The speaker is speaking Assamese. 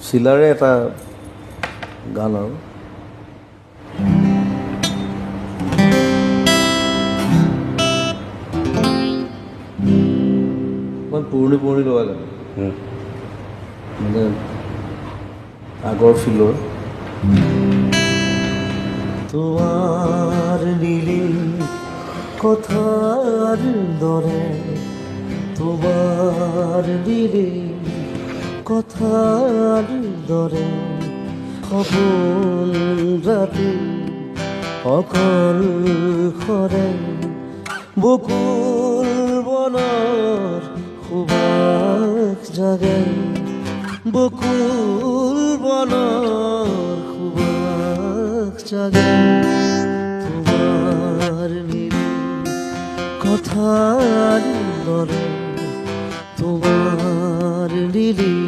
চিলাৰে এটা গান আৰু ইমান পুৰণি পুৰণি লগা গান মানে আগৰ ফিলৰ তোমাৰ নীলি কথাৰ দৰে তোমাৰ নীলি কথাৰ দৰে সপোন ৰাতি অকল সৰে বকুল বনৰ সুবাস জাগে বকুল বনৰ সুবাস জাগে তোমাৰ নীলি কথাৰ দৰে তোমাৰ নীলি